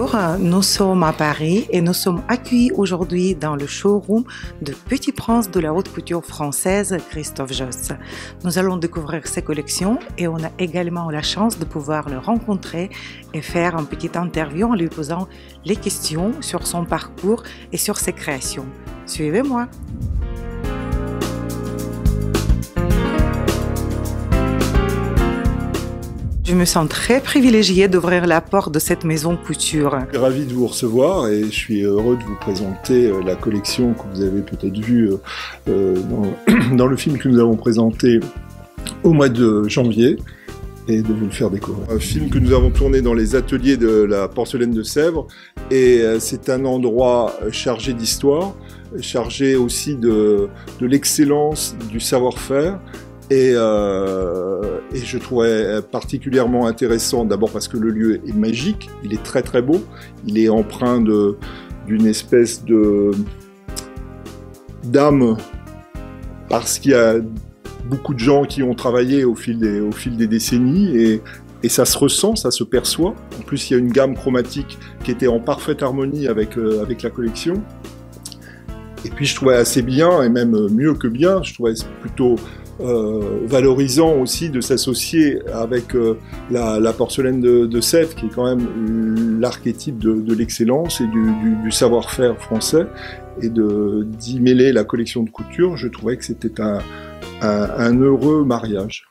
Bonjour, nous sommes à Paris et nous sommes accueillis aujourd'hui dans le showroom de Petit Prince de la haute couture française, Christophe Josse. Nous allons découvrir ses collections et on a également la chance de pouvoir le rencontrer et faire une petite interview en lui posant les questions sur son parcours et sur ses créations. Suivez-moi! Je me sens très privilégiée d'ouvrir la porte de cette maison couture. Je suis ravi de vous recevoir et je suis heureux de vous présenter la collection que vous avez peut-être vue dans le film que nous avons présenté au mois de janvier et de vous le faire découvrir. Un film que nous avons tourné dans les ateliers de la porcelaine de Sèvres et c'est un endroit chargé d'histoire, chargé aussi de l'excellence du savoir-faire. Et je trouvais particulièrement intéressant, d'abord parce que le lieu est magique, il est très très beau, il est empreint d'une espèce d'âme, parce qu'il y a beaucoup de gens qui ont travaillé au fil des décennies, et ça se ressent, ça se perçoit. En plus, il y a une gamme chromatique qui était en parfaite harmonie avec la collection. Et puis je trouvais assez bien, et même mieux que bien, je trouvais plutôt valorisant aussi de s'associer avec la porcelaine de Sèvres, qui est quand même l'archétype de l'excellence et du savoir-faire français, et d'y mêler la collection de couture. Je trouvais que c'était un heureux mariage.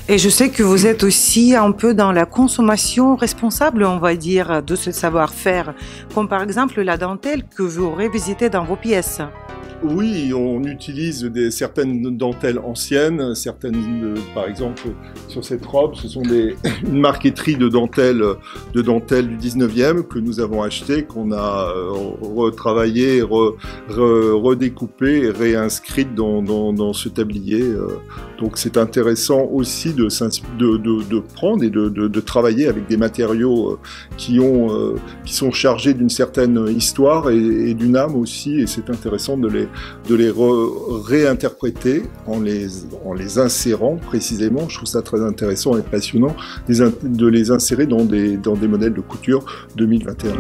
Et je sais que vous êtes aussi un peu dans la consommation responsable, on va dire, de ce savoir-faire, comme par exemple la dentelle que vous aurez visitée dans vos pièces. Oui, on utilise certaines dentelles anciennes, par exemple sur cette robe, ce sont une marqueterie de dentelles du 19e que nous avons achetée, qu'on a retravaillé, redécoupée et réinscrite dans ce tablier. Donc c'est intéressant aussi de prendre et de travailler avec des matériaux qui sont chargés d'une certaine histoire et d'une âme aussi, et c'est intéressant de les réinterpréter en les insérant précisément. Je trouve ça très intéressant et passionnant de les insérer dans des modèles de couture 2021.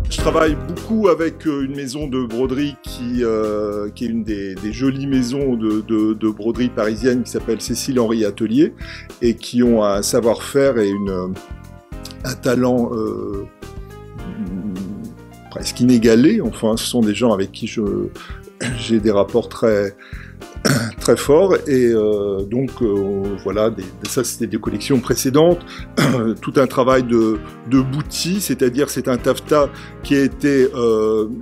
Je travaille beaucoup avec une maison de broderie qui est une des jolies maisons de broderie parisienne qui s'appelle Cécile Henry Atelier, et qui ont un savoir-faire et un talent presque inégalé. Enfin, ce sont des gens avec qui j'ai des rapports très fort, et voilà, ça c'était des collections précédentes, tout un travail de boutis, c'est-à-dire c'est un taffetas qui a été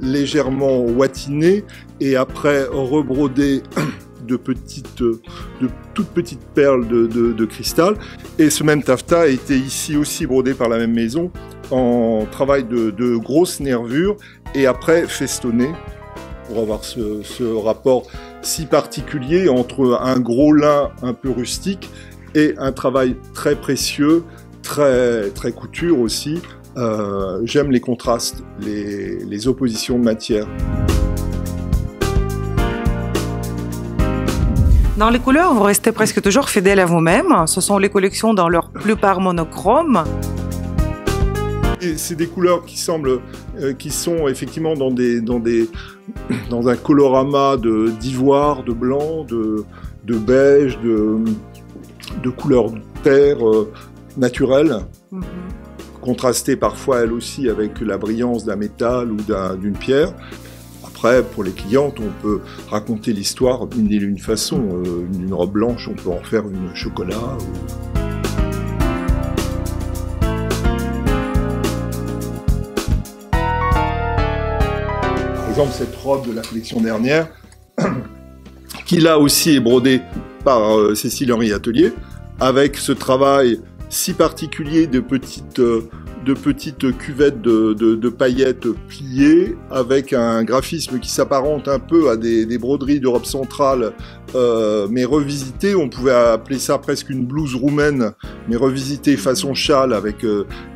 légèrement ouatiné et après rebrodé de toutes petites perles de cristal, et ce même taffetas a été ici aussi brodé par la même maison en travail de grosses nervures et après festonné, pour avoir ce rapport si particulier entre un gros lin un peu rustique et un travail très précieux, très couture aussi. J'aime les contrastes, les oppositions de matière. Dans les couleurs, vous restez presque toujours fidèle à vous-même. Ce sont les collections dans leur plupart monochromes. C'est des couleurs qui sont effectivement dans un colorama d'ivoire, de blanc, de beige, de couleur de terre naturelle, contrastée parfois elle aussi avec la brillance d'un métal ou d'une pierre. Après, pour les clientes, on peut raconter l'histoire d'une et d'une façon. Une robe blanche, on peut en faire une chocolat. Par exemple, cette robe de la collection dernière, qui là aussi est brodée par Cécile Henry Atelier, avec ce travail si particulier de petites cuvettes de paillettes pliées, avec un graphisme qui s'apparente un peu à des broderies d'Europe centrale mais revisitée, on pouvait appeler ça presque une blouse roumaine, mais revisitée façon châle avec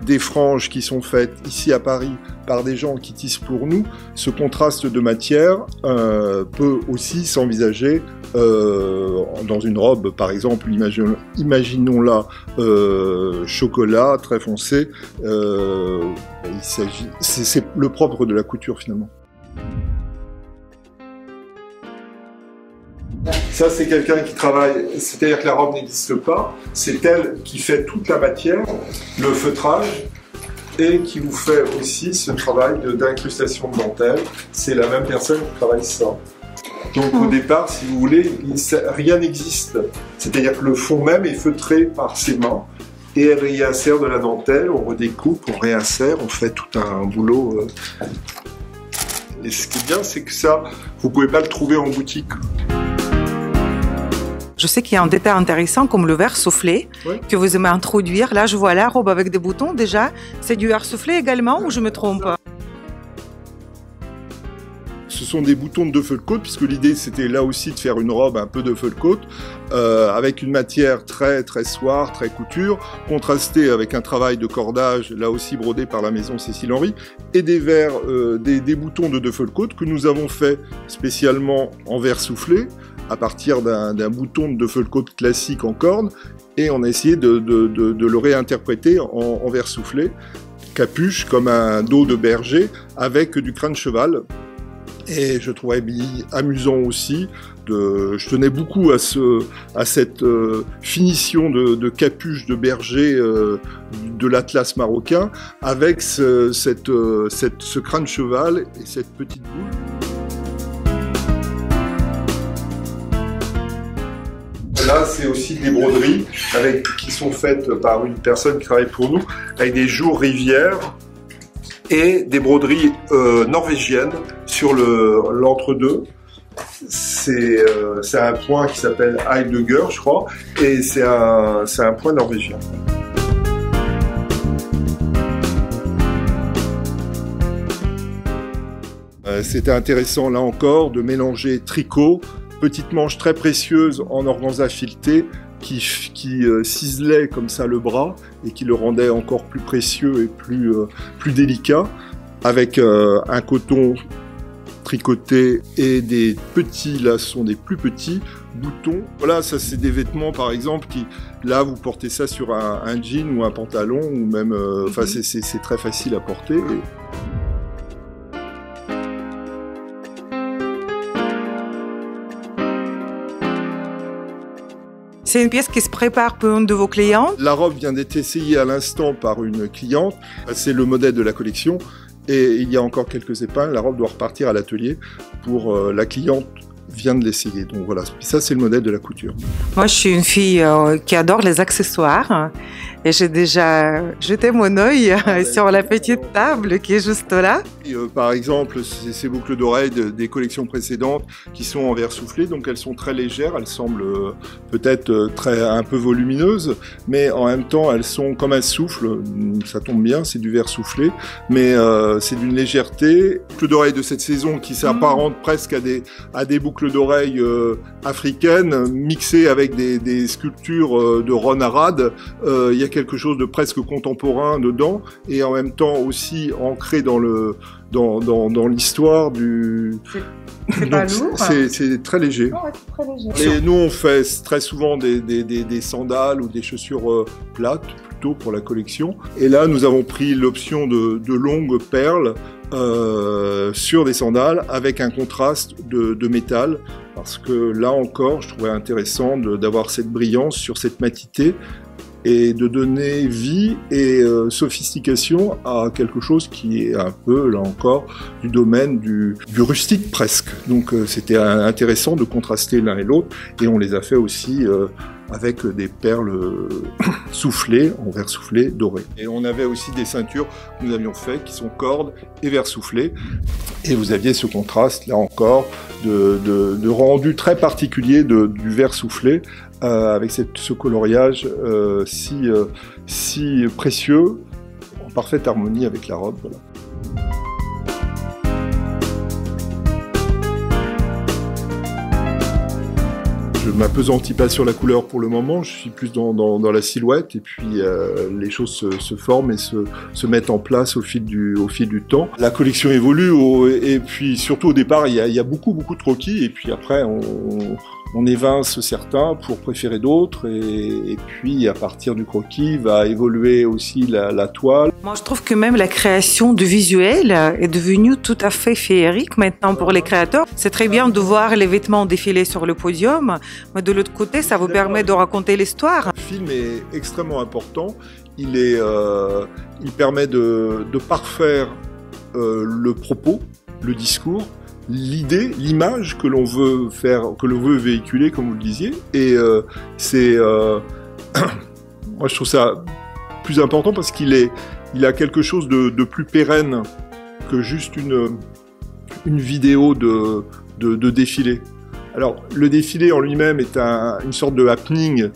des franges qui sont faites ici à Paris par des gens qui tissent pour nous. Ce contraste de matière peut aussi s'envisager dans une robe, par exemple, imaginons-la chocolat très foncé. C'est le propre de la couture finalement. Ça, c'est quelqu'un qui travaille, c'est-à-dire que la robe n'existe pas, c'est elle qui fait toute la matière, le feutrage, et qui vous fait aussi ce travail d'incrustation de dentelle. C'est la même personne qui travaille ça. Donc au départ, si vous voulez, rien n'existe. C'est-à-dire que le fond même est feutré par ses mains, et elle y insère de la dentelle, on redécoupe, on réinsère, on fait tout un boulot. Et ce qui est bien, c'est que ça, vous ne pouvez pas le trouver en boutique. Je sais qu'il y a un détail intéressant comme le verre soufflé que vous aimez introduire. Là, je vois la robe avec des boutons déjà. C'est du verre soufflé également ou je me trompe? Ce sont des boutons de Duffel-coat, puisque l'idée c'était là aussi de faire une robe un peu Duffel-coat, avec une matière très soie, très couture, contrastée avec un travail de cordage, là aussi brodé par la maison Cécile Henry, et des verres, des boutons de Duffel-coat que nous avons fait spécialement en verre soufflé, à partir d'un bouton de Duffel-coat classique en corde, et on a essayé de le réinterpréter en verre soufflé, capuche comme un dos de berger, avec du crin de cheval. Et je trouvais amusant aussi, je tenais beaucoup à cette finition de capuche de berger de l'Atlas marocain, avec ce crin de cheval et cette petite boule. Là, c'est aussi des broderies qui sont faites par une personne qui travaille pour nous, avec des jours rivières et des broderies norvégiennes sur l'entre-deux. C'est un point qui s'appelle Heidegger, je crois, et c'est un point norvégien. C'était intéressant, là encore, de mélanger tricot, petite manche très précieuse en organza fileté qui ciselait comme ça le bras et qui le rendait encore plus précieux et plus délicat, avec un coton tricoté et des petits, là ce sont des plus petits boutons. Voilà, ça c'est des vêtements par exemple qui, là vous portez ça sur un jean ou un pantalon ou même, enfin c'est très facile à porter. C'est une pièce qui se prépare pour une de vos clientes. La robe vient d'être essayée à l'instant par une cliente. C'est le modèle de la collection. Et il y a encore quelques épingles. La robe doit repartir à l'atelier pour la cliente vient de l'essayer. Donc voilà, ça c'est le modèle de la couture. Moi je suis une fille qui adore les accessoires et j'ai déjà jeté mon œil sur la petite table qui est juste là. Et, par exemple, ces boucles d'oreilles des collections précédentes qui sont en verre soufflé, donc elles sont très légères, elles semblent peut-être un peu volumineuses, mais en même temps elles sont comme un souffle, ça tombe bien, c'est du verre soufflé, mais c'est d'une légèreté. Boucles d'oreilles de cette saison qui s'apparentent presque à des boucles d'oreilles africaines, mixées avec des sculptures de Ron Arad. Il y a quelque chose de presque contemporain dedans, et en même temps aussi ancré dans l'histoire du... C'est pas lourd. C'est très léger. Non, c'est très léger. Et nous, on fait très souvent des sandales ou des chaussures plates, plutôt pour la collection. Et là, nous avons pris l'option de longues perles sur des sandales avec un contraste de métal. Parce que là encore, je trouvais intéressant d'avoir cette brillance sur cette matité et de donner vie et sophistication à quelque chose qui est un peu, là encore, du domaine du rustique presque. Donc c'était intéressant de contraster l'un et l'autre, et on les a fait aussi avec des perles soufflées, en verre soufflé doré. Et on avait aussi des ceintures que nous avions faites qui sont cordes et verre soufflé. Et vous aviez ce contraste, là encore, de rendu très particulier du verre soufflé, avec ce coloriage si précieux, en parfaite harmonie avec la robe. Voilà. je m'appesantis pas sur la couleur pour le moment, je suis plus dans la silhouette et puis les choses se forment et se mettent en place au fil du temps. La collection évolue et puis surtout au départ il y a beaucoup de croquis et puis après on évince certains pour préférer d'autres et puis à partir du croquis va évoluer aussi la toile. Moi je trouve que même la création du visuel est devenue tout à fait féerique maintenant pour les créateurs. C'est très bien de voir les vêtements défiler sur le podium, mais de l'autre côté ça vous permet de raconter l'histoire. Le film est extrêmement important, il permet de parfaire le propos, le discours, l'idée, l'image que l'on veut faire, que l'on veut véhiculer, comme vous le disiez. Et moi je trouve ça plus important parce qu'il a quelque chose de plus pérenne que juste une vidéo de défilé. Alors le défilé en lui-même est une sorte de happening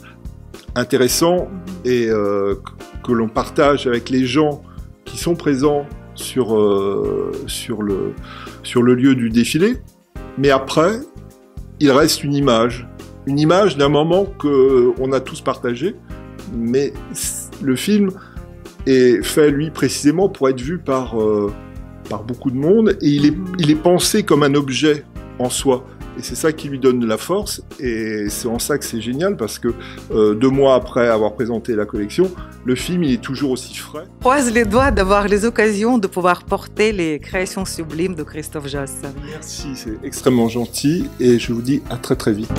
intéressant et que l'on partage avec les gens qui sont présents sur le lieu du défilé, mais après, il reste une image d'un moment qu'on a tous partagé, mais le film est fait, lui, précisément pour être vu par beaucoup de monde, et il est pensé comme un objet en soi. Et c'est ça qui lui donne de la force, et c'est en ça que c'est génial, parce que 2 mois après avoir présenté la collection, le film il est toujours aussi frais. Je croise les doigts d'avoir les occasions de pouvoir porter les créations sublimes de Christophe Josse. Merci, c'est extrêmement gentil, et je vous dis à très très vite.